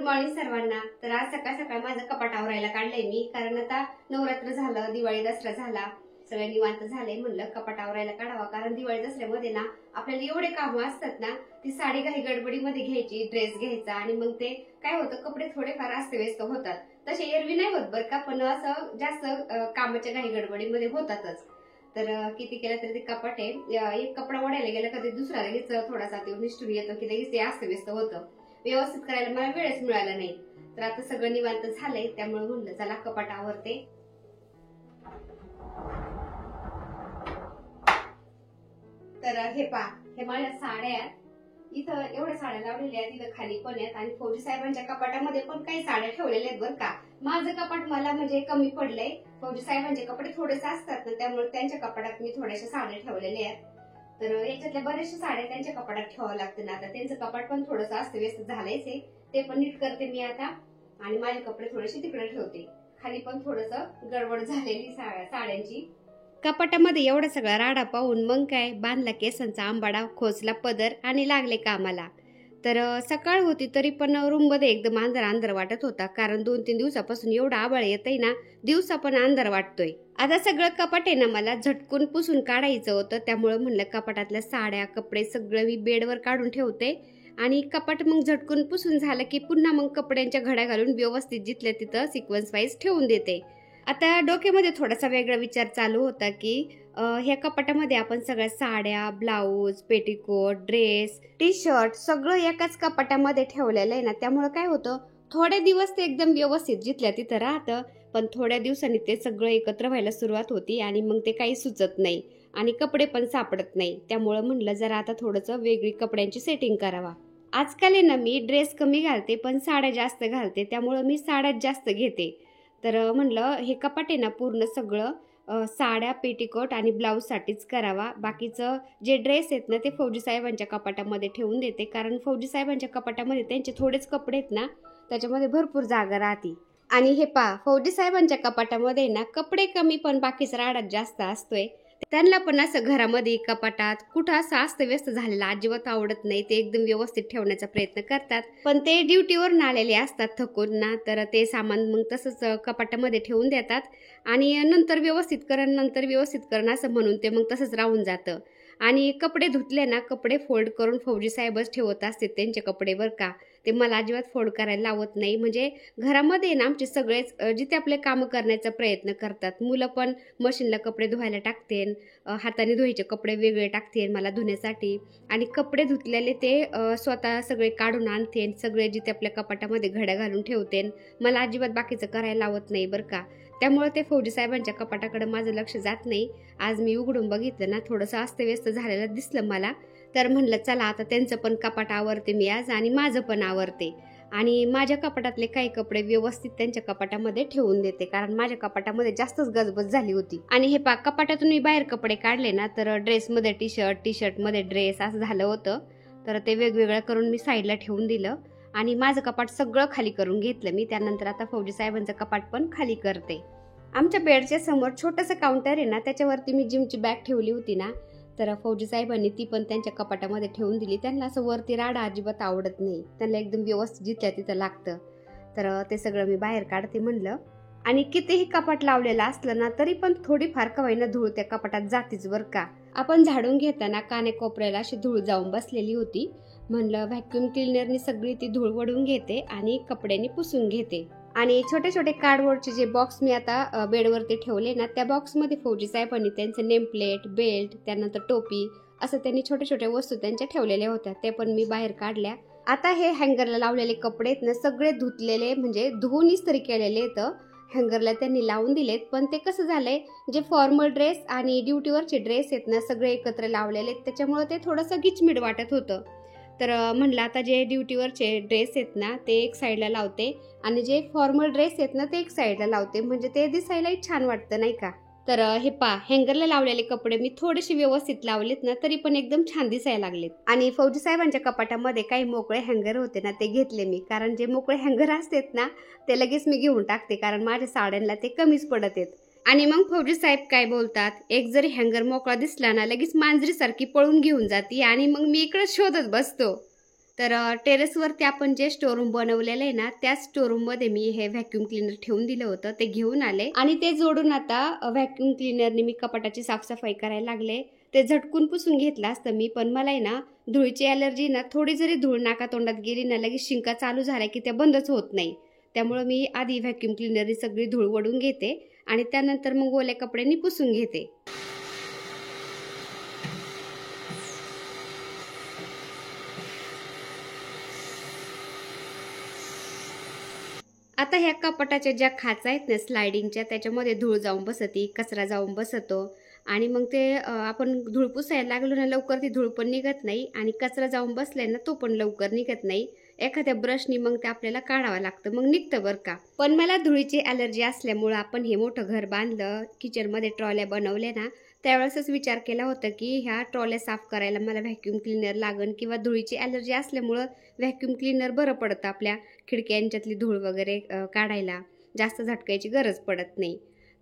Morning सर्वांना। तर आज सकाळ सकाळ माझं कपाट आवरायला काढलंय मी, कारण आता नवरात्र झालं, दिवाळी दसरा झाला, सगळं निवांत झालंय, म्हणलं कपाट आवरायला काढावा। कारण दिवाळी दसऱ्यामध्ये ना आपल्याला एवढे काम असतात ना, ती साडी घाई गडबडीमध्ये घ्यायची, ड्रेस घ्यायचा, आणि मग ते काय होतं, कपडे थोडेफार अस्तव्यस्त होतात। तसे एरवी नाही होत बरं का, पण असं जास्त कामाच्या घाई गडबडीमध्ये होतातच। तर किती केलं तरी ते कपाट आहे, एक कपडा ओढायला गेला का ते दुसरा लगेच थोडासा ते निष्ठून येतो की लगेच ते अस्तव्यस्त होतं, व्यवस्थित करायला मला वेळच मिळाला नाही। तर आता सगळं निवांत झालंय, त्यामुळे म्हणलं चला कपाट आवरते। तर हे पहा, हे माझ्या साड्या आहेत, इथं एवढ्या साड्या लावलेल्या आहेत, इथं खाली पण आहेत, आणि फौजी साहेबांच्या कपाटामध्ये पण काही साड्या ठेवलेल्या आहेत बरं का। माझं कपाट मला म्हणजे कमी पडलंय, फौजी साहेबांचे कपडे थोडेसे असतात ना, त्यामुळे त्यांच्या कपाटात मी थोड्याशा साड्या ठेवलेल्या आहेत। तर याच्यातल्या बऱ्याचशा साड्या त्यांच्या कपाटात ठेवावं लागतं ना, आता त्यांचं कपाट पण थोडंसं अस्तव्यस्त झालंयच आहे, ते पण नीट करते मी आता, आणि माझे कपडे थोडेसे तिकडे ठेवते। खाली पण थोडंसं गडबड झालेली साड्यांची। कपाटामध्ये एवढा सगळा राडा पाहून मग काय, बांधला केसांचा आंबाडा, खोचला पदर आणि लागले कामाला। तर सकाळ होती तरी पण रूम मध्ये एकदम अंधार अंधार वाटत होता, कारण 2-3 दिवसापासून एवढा आभाळ येतय ना, दिवसा पण अंधार वाटतोय। आता सगळं कपाट आहे ना मला झटकून पुसून काढायचं होतं, त्यामुळे म्हणलं कपाटातल्या साड्या कपडे सगळं मी बेडवर काढून ठेवते, आणि कपाट मग झटकून पुसून झालं की पुन्हा मग कपड्यांच्या घड्या घालून व्यवस्थित जिथल्या तिथं सिक्वेन्स वाईज ठेवून देते। आता डोक्यामध्ये थोडासा वेगळा विचार चालू होता की ह्या कपाटामध्ये आपण सगळ्या साड्या, blouse, petticoat, dress, T shirt सगळं एकाच कपाटामध्ये ठेवलेलं आहे ना, त्यामुळे काय होतं, थोडे दिवस ते एकदम व्यवस्थित जिथल्या तिथं राहतं, पण थोड्या दिवसांनी ते सगळं एकत्र व्हायला सुरुवात होती, आणि मग ते काही सुचत नाही, आणि कपडे पण सापडत नाही। त्यामुळे म्हणलं जरा आता थोडंसं वेगळी कपड्यांची सेटिंग करावा। आजकाल आहे ना मी ड्रेस कमी घालते, पण साड्या जास्त घालते, त्यामुळे मी साड्याच जास्त घेते। तर म्हणलं हे कपाट आहे ना पूर्ण सगळं साड्या, पेटिकोट आणि ब्लाऊज साठीच करावा। बाकीचं जे ड्रेस आहेत ना ते फौजी साहेबांच्या कपाटामध्ये ठेवून देते, कारण फौजी साहेबांच्या कपाटामध्ये त्यांचे थोडेच कपडे आहेत ना, त्याच्यामध्ये भरपूर जागा राहते। आणि हे पहा, फौजी साहेबांच्या कपाटामध्ये ना कपडे कमी पण बाकीचा राडाच जास्त असतोय। त्यांना पण असं घरामध्ये कपाटात कुठं असं अस्तव्यस्त झालेलं अजिबात आवडत नाही, ते एकदम व्यवस्थित ठेवण्याचा प्रयत्न करतात। पण ते ड्युटीवरून आलेले असतात थकून ना, तर ते सामान मग तसंच कपाटामध्ये ठेवून देतात, आणि नंतर व्यवस्थित करण असं म्हणून ते मग तसंच राहून जातं। आणि कपडे धुतले ना, कपडे फोल्ड करून फौजी साहेबच ठेवत असते त्यांचे कपडे बरं का, ते मला अजिबात फोल्ड करायला लावत नाही। म्हणजे घरामध्ये ना आमचे सगळेच जिथे आपले कामं करण्याचा प्रयत्न करतात, मुलं पण मशीनला कपडे धुवायला टाकते, हाताने धुवायचे कपडे वेगळे टाकते मला धुण्यासाठी, आणि कपडे धुतलेले ते स्वतः सगळे काढून आणते, सगळे जिथे आपल्या कपाटामध्ये घड्या घालून ठेवते, मला अजिबात बाकीचं करायला लावत नाही बरं का। त्यामुळे ते फौजी साहेबांच्या कपाटाकडे माझं लक्ष जात नाही। आज मी उघडून बघितलं ना, थोडंसं अस्तव्यस्त झालेलं दिसलं मला, तर म्हणलं चला आता त्यांचं पण कपाट आवरते मी आज, आणि माझं पण आवरते, आणि माझ्या कपाटातले काही कपडे व्यवस्थित त्यांच्या कपाटामध्ये ठेवून देते, कारण माझ्या कपाटामध्ये जास्तच गजबज झाली होती। आणि हे पा, कपाटातून मी बाहेर कपडे काढले ना, तर ड्रेसमध्ये टी शर्ट, टी शर्टमध्ये ड्रेस असं झालं होतं, तर ते वेगवेगळं करून मी साईडला ठेवून दिलं, आणि माझं कपाट सगळं खाली करून घेतलं मी। त्यानंतर आता फौजी साहेबांचं कपाट पण खाली करते। आमच्या बेडच्या समोर छोटंसं काउंटर आहे ना, त्याच्यावरती मी जिमची बॅग ठेवली होती ना, तर फौजी साहेबांनी ती पण त्यांच्या कपाटामध्ये ठेवून दिली। त्यांना असं वरती राडा अजिबात आवडत नाही, त्यांना एकदम व्यवस्थित जिथल्या तिथं लागतं, तर ते सगळं मी बाहेर काढते म्हणलं। आणि कितीही कपाट लावलेलं असलं ना, तरी पण थोडीफार का होईना धूळ त्या कपाटात जातीच बरं का। आपण झाडून घेताना कानेकोपऱ्याला अशी धूळ जाऊन बसलेली होती, म्हणलं व्हॅक्यूम क्लिनरनी सगळी ती धूळ वडून घेते आणि कपड्यांनी पुसून घेते। आणि छोटे छोटे कार्डबोर्डचे जे बॉक्स मी आता बेडवरती ठेवले ना, त्या बॉक्समध्ये फौजी साहेबांनी त्यांचं नेम प्लेट, बेल्ट, त्यानंतर टोपी, असं त्यांनी छोट्या छोट्या वस्तू त्यांच्या ठेवलेल्या होत्या, ते पण मी बाहेर काढल्या। आता हे हँगरला लावलेले कपडे आहेत ना, सगळे धुतलेले, म्हणजे धुवून इस्त्री केलेले आहेत, हँगरला त्यांनी लावून दिलेत। पण ते कसं झालंय, जे फॉर्मल ड्रेस आणि ड्युटीवरचे ड्रेस आहेत ना, सगळे एकत्र लावलेले आहेत, त्याच्यामुळे ते थोडंसं गिचमिड वाटत होतं। तर म्हणलं आता जे ड्युटीवरचे ड्रेस आहेत ना ते एक साईडला लावते, आणि जे फॉर्मल ड्रेस आहेत ना ते एक साईडला लावते, म्हणजे ते दिसायलाही छान वाटतं नाही का। तर हे पहा, हँगरला लावलेले कपडे मी थोडेसे व्यवस्थित लावलेत ना, तरी पण एकदम छान दिसायला लागलेत। आणि फौजी साहेबांच्या कपाटामध्ये काही मोकळे हँगर होते ना, ते घेतले मी, कारण जे मोकळे हँगर असतात ना ते लगेच मी घेऊन टाकते, कारण माझ्या साड्यांना ते कमीच पडत आहेत। आणि मग फौजी साहेब काय बोलतात, एक जरी हँगर मोकळा दिसला ना, लगेच मांजरीसारखी पळून घेऊन जाते, आणि मग मी इकडे शोधत बसतो। तर टेरेसवरती आपण जे स्टोरूम बनवलेलं आहे ना, त्या स्टोरूममध्ये मी हे व्हॅक्यूम क्लीनर ठेवून दिलं होतं, ते घेऊन आले आणि ते जोडून आता व्हॅक्यूम क्लीनरने मी कपाटाची साफसफाई करायला लागले. ते झटकून पुसून घेतलं असतं मी, पण मला आहे ना धुळीची ॲलर्जी ना, थोडी जरी धूळ नाका तोंडात गेली ना लगेच शिंका चालू झाल्या की त्या बंदच होत नाही. त्यामुळं मी आधी व्हॅक्यूम क्लीनरने सगळी धूळ वडून घेते आणि त्यानंतर मग ओल्या कपड्यांनी पुसून घेते. आता ह्या कपाटाच्या ज्या खाचा आहेत ना स्लायडिंगच्या, त्याच्यामध्ये धूळ जाऊन बसती, कचरा जाऊन बसतो आणि मग ते आपण धूळ पुसायला लागलो ना लवकर ती धूळ पण निघत नाही आणि कचरा जाऊन बसलाय ना तो पण लवकर निघत नाही. एखाद्या ब्रशनी मग ते आपल्याला काढावं लागतं, मग निघतं बरं का. पण मला धुळीची ॲलर्जी असल्यामुळं आपण हे मोठं घर बांधलं, किचनमध्ये ट्रॉल्या बनवल्या ना, त्यावेळेसच विचार केला होता की ह्या ट्रॉल्या साफ करायला मला व्हॅक्यूम क्लीनर लागन किंवा धुळीची ॲलर्जी असल्यामुळं व्हॅक्यूम क्लीनर बरं पडतं आपल्या खिडक्यांच्यातली धूळ वगैरे काढायला. जास्त झटकायची गरज पडत नाही.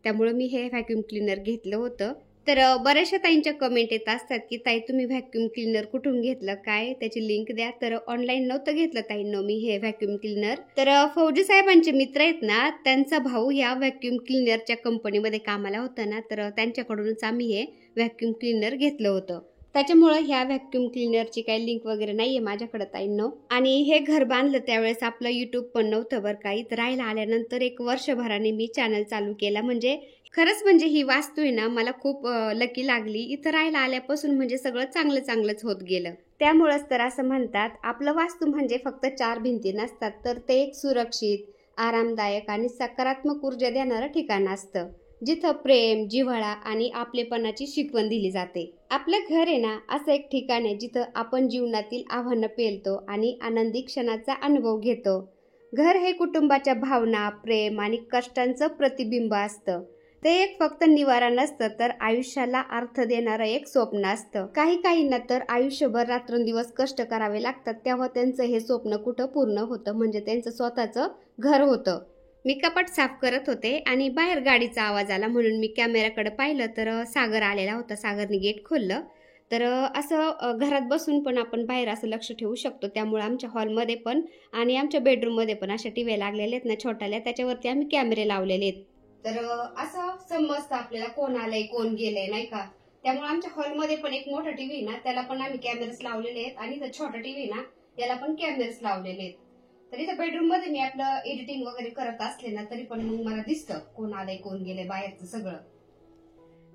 त्यामुळं मी हे व्हॅक्यूम क्लीनर घेतलं होतं. तर बऱ्याचशा ताईंच्या कमेंट येत असतात की ताई तुम्ही व्हॅक्यूम क्लीनर कुठून घेतलं, काय त्याची लिंक द्या. तर ऑनलाईन नव्हतं घेतलं ताईंनो मी हे व्हॅक्यूम क्लीनर. तर फौजी साहेबांचे मित्र आहेत ना, त्यांचा भाऊ या व्हॅक्यूम क्लीनरच्या कंपनीमध्ये कामाला होता ना, तर त्यांच्याकडूनच आम्ही हे व्हॅक्यूम क्लीनर घेतलं होतं. त्याच्यामुळं ह्या व्हॅक्यूम क्लीनरची काही लिंक वगैरे नाहीये माझ्याकडे ताईंनो. आणि हे घर बांधलं त्यावेळेस आपलं युट्यूब पण नव्हतं बरं का. इथं राहायला आल्यानंतर 1 वर्षभराने मी चॅनल चालू केला. म्हणजे खरंच म्हणजे ही वास्तू आहे ना मला खूप लकी लागली. इथं राहायला आल्यापासून म्हणजे सगळं चांगलंच होत गेलं. त्यामुळंच तर असं म्हणतात आपलं वास्तू म्हणजे फक्त 4 भिंती नसतात, तर ते एक सुरक्षित, आरामदायक आणि सकारात्मक ऊर्जा देणारं ठिकाण असतं, जिथं प्रेम, जिव्हाळा आणि आपलेपणाची शिकवण दिली जाते. आपलं घर आहे ना असं एक ठिकाण आहे जिथं आपण जीवनातील आव्हानं पेलतो आणि आनंदी क्षणाचा अनुभव घेतो. घर हे कुटुंबाच्या भावना, प्रेम आणि कष्टांचं प्रतिबिंब असतं. ते एक फक्त निवारा नसतं, तर आयुष्याला अर्थ देणारं एक स्वप्न असतं. काहींना तर आयुष्यभर रात्रंदिवस कष्ट करावे लागतात, तेव्हा त्यांचं हे स्वप्न कुठं पूर्ण होतं, म्हणजे त्यांचं स्वतःचं घर होतं. मी कपाट साफ करत होते आणि बाहेर गाडीचा आवाज आला म्हणून मी कॅमेऱ्याकडे पाहिलं तर सागर आलेला होता. सागरने गेट खोललं. तर असं घरात बसून पण आपण बाहेर असं लक्ष ठेवू शकतो. त्यामुळे आमच्या हॉलमध्ये पण आणि आमच्या बेडरूममध्ये पण अशा टीव्ही लागलेल्या आहेत ना छोट्याल्या, त्याच्यावरती आम्ही कॅमेरे लावलेले आहेत. तर असं समजतं आपल्याला कोण आलंय कोण गेलंय नाही का. त्यामुळे आमच्या हॉलमध्ये पण एक मोठा टीव्ही ना त्याला पण आम्ही कॅमेरेस लावलेले आहेत आणि छोटा टीव्ही ना त्याला पण कॅमेरेस लावलेले आहेत. तर इथं बेडरूम मध्ये मी आपलं एडिटिंग वगैरे करत असले ना तरी पण मग मला दिसतं कोण आलंय कोण गेलंय बाहेरचं सगळं.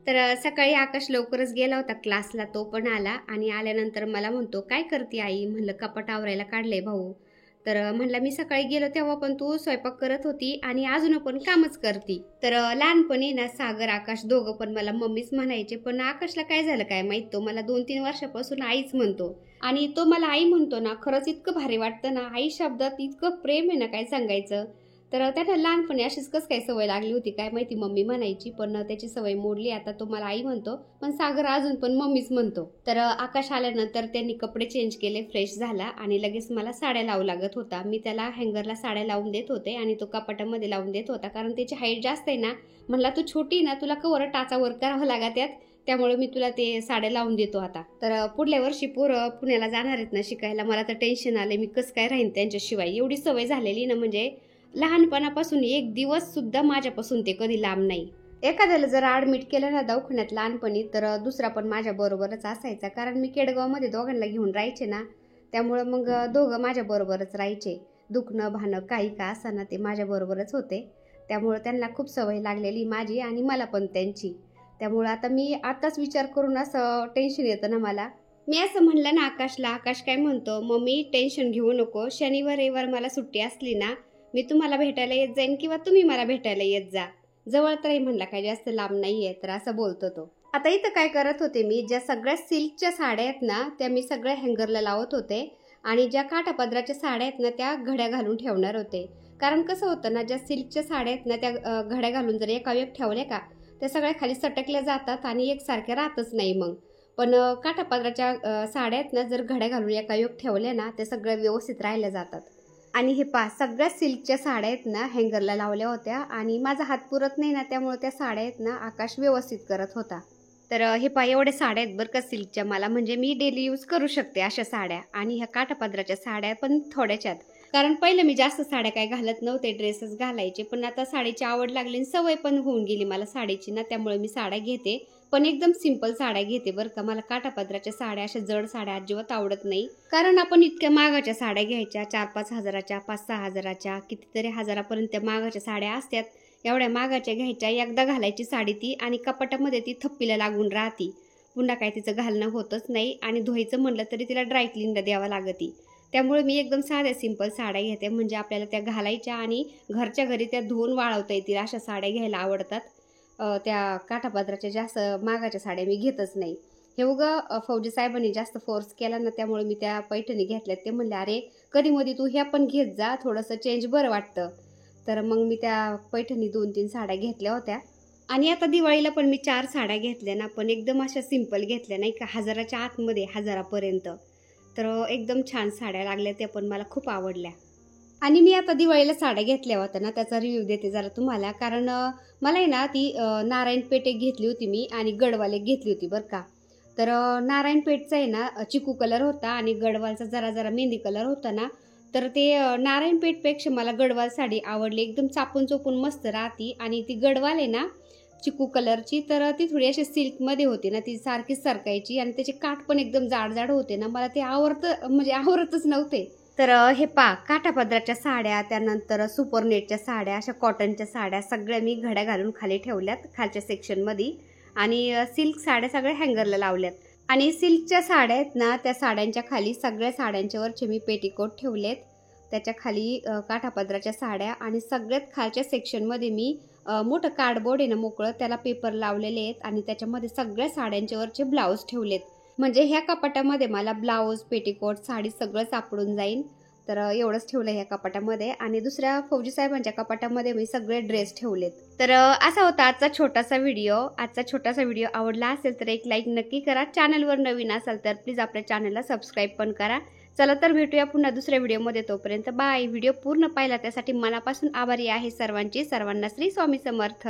तर सकाळी आकाश लवकरच गेला होता क्लासला, तो पण आला आणि आल्यानंतर मला म्हणतो काय करते आई. म्हणलं कपाट आवरायला काढलंय भाऊ. तर म्हणला मी सकाळी गेलो तेव्हा पण तू स्वयंपाक करत होती आणि अजून पण कामच करती. तर लहानपणी ना सागर आकाश दोघं पण मला मम्मीच म्हणायचे, पण आकाशला काय झालं काय माहित, तो मला 2-3 वर्षापासून आईच म्हणतो. आणि तो मला आई म्हणतो ना खरंच इतकं भारी वाटतं ना. आई शब्दात इतकं प्रेम आहे ना काय सांगायचं. तर त्याला लहानपणी अशीच कसं काय सवय लागली होती काय माहिती, मम्मी म्हणायची, पण त्याची सवय मोडली. आता तो मला आई म्हणतो, पण सागर अजून पण मम्मीच म्हणतो. तर आकाश आल्यानंतर त्यांनी कपडे चेंज केले, फ्रेश झाला आणि लगेच मला साड्या लावू लागत होता. मी त्याला हँगरला साड्या लावून देत होते आणि तो कपाटामध्ये लावून देत होता, कारण त्याची हाईट जास्त आहे ना. म्हणला तू छोटी ना, तुला कवर टाचावर करावं लागत यात, त्यामुळे मी तुला ते साड्या लावून देतो आता. तर पुढल्या वर्षी पोरं पुण्याला जाणार आहेत ना शिकायला. मला तर टेन्शन आले, मी कसं काय राहीन त्यांच्याशिवाय. एवढी सवय झालेली ना, म्हणजे लहानपणापासून 1 दिवस सुद्धा माझ्यापासून ते कधी लांब नाही. एखाद्याला जर ऍडमिट केलं ना दवाखान्यात लहानपणी, तर दुसरा पण माझ्या बरोबरच असायचा, कारण मी केडगावमध्ये दोघांना घेऊन राहायचे ना. त्यामुळे मग दोघं माझ्या बरोबरच राहायचे. दुखणं भाणं काही का असताना ते माझ्या बरोबरच होते. त्यामुळे त्यांना खूप सवय लागलेली माझी आणि मला पण त्यांची. त्यामुळे आता मी आताच विचार करून असं टेन्शन येतं ना मला. मी असं म्हणलं ना आकाशला, आकाश काय म्हणतो, मम्मी टेन्शन घेऊ नको, शनिवार रविवार मला सुट्टी असली ना मी तुम्हाला भेटायला येत जाईन किंवा तुम्ही मला भेटायला येत जा. जवळ तरी म्हणला काय जास्त लांब नाहीये, तर असं बोलतो तो. आता इथं काय करत होते मी, ज्या सगळ्या सिल्कच्या साड्या आहेत ना त्या मी सगळ्या हँगरला लावत होते आणि ज्या काठापदराच्या साड्या आहेत ना त्या घड्या घालून ठेवणार होते. कारण कसं होतं ना, ज्या सिल्कच्या साड्या आहेत ना त्या घड्या घालून जर एका एक ठेवल्या का त्या सगळ्या खाली सटकल्या जातात आणि एकसारख्या राहतच नाही मग. पण काठापदराच्या साड्या आहेत ना जर घड्या घालून एका एक ठेवल्या ना त्या सगळ्या व्यवस्थित राहिल्या जातात. आणि हे सगळ्या सिल्कच्या साड्या आहेत ना हँगरला लावल्या होत्या आणि माझा हात पुरत नाही ना, त्यामुळे त्या साड्या आहेत ना आकाश व्यवस्थित करत होता. तर हे पहा एवढ्या साड्या आहेत बरं का सिल्कच्या मला, म्हणजे मी डेली यूज करू शकते अशा साड्या. आणि ह्या काठापदराच्या साड्या पण थोड्याच्यात, कारण पहिलं मी जास्त साड्या काय घालत नव्हते, ड्रेसेस घालायचे. पण आता साडीची आवड लागली आणि सवय पण होऊन गेली मला साडीची ना, त्यामुळे मी साड्या घेते. पण एकदम सिंपल साड्या घेते बरं का. मला काठापदराच्या साड्या, अशा जड साड्या अजिबात आवडत नाही. कारण आपण इतक्या महागाच्या साड्या घ्यायच्या, 4-5 हजाराच्या, 5-6 हजाराच्या, कितीतरी हजारापर्यंत महागाच्या साड्या असतात. एवढ्या महागाच्या घ्यायच्या, एकदा घालायची साडी ती आणि कपाटामध्ये ती थप्पीला लागून राहती. पुन्हा काय तिचं घालणं होतच नाही. आणि धुवायचं म्हणलं तरी तिला ड्रायक्लीनला द्यावं लागती. त्यामुळे मी एकदम साध्या सिंपल साड्या घेते, म्हणजे आपल्याला त्या घालायच्या आणि घरच्या घरी त्या धुवून वाळवता येतील अशा साड्या घ्यायला आवडतात. त्या काठापदराच्या जास्त महागाच्या साड्या मी घेतच नाही. हे उगं फौजी साहेबांनी जास्त फोर्स केला ना, त्यामुळे मी त्या पैठणी घेतल्यात. ते म्हणले अरे कधी मध्ये तू ह्या पण घेत जा, थोडंसं चेंज बरं वाटतं. तर मग मी त्या पैठणी 2-3 साड्या घेतल्या होत्या. आणि आता दिवाळीला पण मी 4 साड्या घेतल्या ना, पण एकदम अशा सिंपल घेतल्या नाही का, हजाराच्या आतमध्ये, हजारापर्यंत. तर एकदम छान साड्या लागल्या, त्या पण मला खूप आवडल्या. आणि मी आता दिवाळीला साड्या घेतल्या होत्या ना, त्याचा रिव्ह्यू देते जरा तुम्हाला. कारण मला आहे ना ती नारायणपेठ एक घेतली होती मी आणि गडवाल एक घेतली होती बरं का. तर नारायणपेठचा आहे ना चिकू कलर होता आणि गडवालचा जरा जरा मेहंदी कलर होता ना. तर ते नारायणपेठपेक्षा मला गडवाल साडी आवडली. एकदम चापून चोपून मस्त राहती. आणि ती गडवाल आहे ना चिकू कलरची, तर ती थोडी अशी सिल्कमध्ये होती ना, ती सारखीच सरकायची आणि त्याचे काठ पण एकदम जाड जाड होते ना, मला ते आवडतच नव्हते. तर हे काठापदराच्या साड्या, त्यानंतर सुपरनेटच्या साड्या, अशा कॉटनच्या साड्या सगळ्या मी घड्या घालून खाली ठेवल्यात खालच्या सेक्शनमध्ये. आणि सिल्क साड्या सगळ्या हँगरला लावल्यात. आणि सिल्कच्या साड्या आहेत ना, त्या साड्यांच्या खाली सगळ्या साड्यांच्या वरचे मी पेटीकोट ठेवलेत. त्याच्या खाली काठापदराच्या साड्या आणि सगळ्यात खालच्या सेक्शनमध्ये मी मोठं कार्डबोर्ड आहे ना मोकळं, त्याला पेपर लावलेले आहेत आणि त्याच्यामध्ये सगळ्या साड्यांच्या वरचे ब्लाऊज ठेवलेत. म्हणजे ह्या कपाटामध्ये मला ब्लाऊज, पेटीकोट, साडी सगळं सापडून जाईल. तर एवढंच ठेवलं ह्या कपाटामध्ये. आणि दुसऱ्या फौजी साहेबांच्या कपाटामध्ये मी सगळे ड्रेस ठेवलेत. तर असा होता आजचा छोटासा व्हिडिओ. आजचा छोटासा व्हिडिओ आवडला असेल तर एक लाईक नक्की करा. चॅनलवर नवीन असाल तर प्लीज आपल्या चॅनलला सबस्क्राईब पण करा. चला तर भेटूया पुन्हा दुसऱ्या व्हिडिओमध्ये. तोपर्यंत बाय. व्हिडिओ पूर्ण पाहिला त्यासाठी मनापासून आभारी आहे सर्वांची. सर्वांना श्री स्वामी समर्थ.